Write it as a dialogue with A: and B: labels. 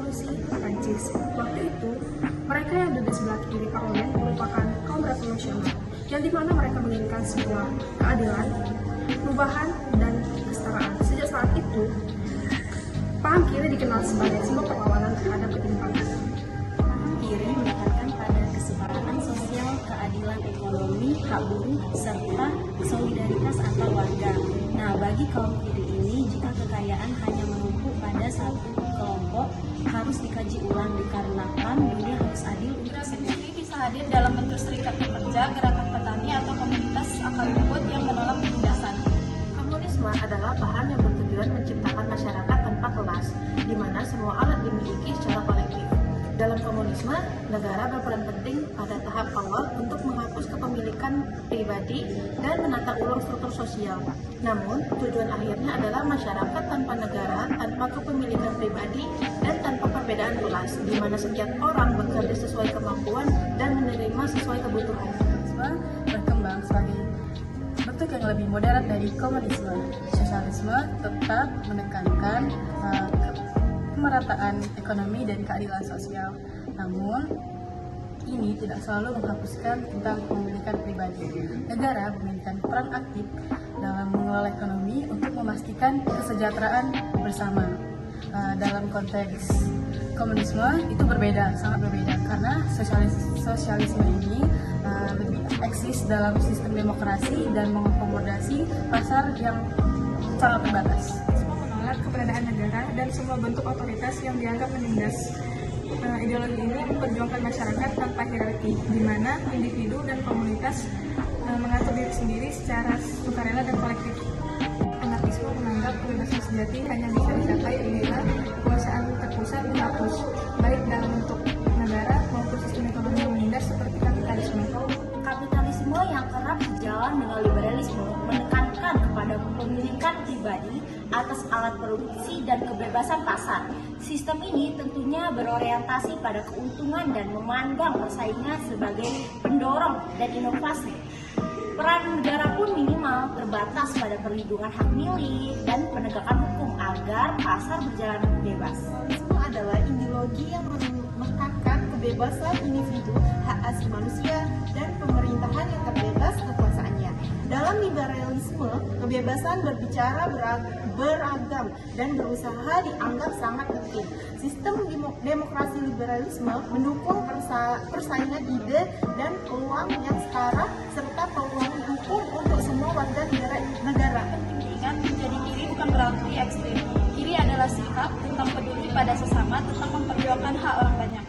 A: Revolusi Prancis. Waktu itu, mereka yang duduk sebelah kiri parlemen merupakan kaum revolusioner, yang dimana mereka menginginkan sebuah keadilan, perubahan, dan kesetaraan. Sejak saat itu, paham kiri dikenal sebagai simbol perlawanan terhadap ketimpangan.
B: Paham kiri menekankan pada kesetaraan sosial, keadilan ekonomi, hak buruh, serta solidaritas antar warga. Nah, bagi kaum kiri ini, jika kekayaan hanya menumpuk pada satu kelompok, harus dikaji ulang dikarenakan dunia harus adil untuk semua.
C: Ini bisa hadir dalam bentuk serikat pekerja, gerakan petani, atau komunitas akar rumput yang menolak penindasan.
D: Komunisme adalah bahan yang bertujuan menciptakan masyarakat tanpa kelas, di mana semua alat dimiliki secara kolektif. Dalam komunisme, negara berperan penting pada tahap awal untuk menghapus kepemilikan pribadi dan menata ulang struktur sosial. Namun, tujuan akhirnya adalah masyarakat tanpa negara, tanpa kepemilikan pribadi, dan tanpa perbedaan kelas, di mana setiap orang bekerja sesuai kemampuan dan menerima sesuai kebutuhan.
C: Sosialisme berkembang sebagai bentuk yang lebih moderat dari komunisme. Sosialisme tetap menekankan pemerataan ekonomi dan keadilan sosial. Namun, ini tidak selalu menghapuskan tentang kepemilikan pribadi. Negara memainkan peran aktif dalam mengelola ekonomi untuk memastikan kesejahteraan bersama. Dalam konteks komunisme itu berbeda, sangat berbeda, karena sosialisme ini lebih eksis dalam sistem demokrasi dan mengakomodasi pasar yang sangat terbatas.
A: Menolak keberadaan negara dan semua bentuk otoritas yang dianggap menindas. Ideologi ini memperjuangkan masyarakat tanpa hierarki, di mana individu dan komunitas mengatur diri sendiri secara sukarela dan kolektif. Anarkisme menganggap kebebasan sejati hanya bisa dicapai bila kekuasaan terpusat dihapus, baik dalam bentuk negara maupun sistem ekonomi yang menindas seperti kapitalisme.
B: Kapitalisme yang kerap sejalan dengan liberalisme menekankan kepada kepemilikan pribadi atas alat produksi dan kebebasan pasar. Sistem ini tentunya berorientasi pada keuntungan dan memandang persaingan sebagai pendorong dan inovasi. Peran negara pun minimal terbatas pada perlindungan hak milik dan penegakan hukum agar pasar berjalan bebas.
D: Komunisme adalah ideologi yang menekankan kebebasan individu, hak asasi manusia, dan pemerintahan yang terbebas kekuasaannya. Dalam liberalisme, kebebasan berbicara beragam dan berusaha dianggap sangat penting. Sistem demokrasi liberalisme mendukung persaingan ide dan peluang yang setara serta peluang hukum untuk semua warga negara.
C: Ingat, menjadi kiri bukan berarti ekstrim. Kiri adalah sikap tentang peduli pada sesama, tentang memperjuangkan hak orang banyak.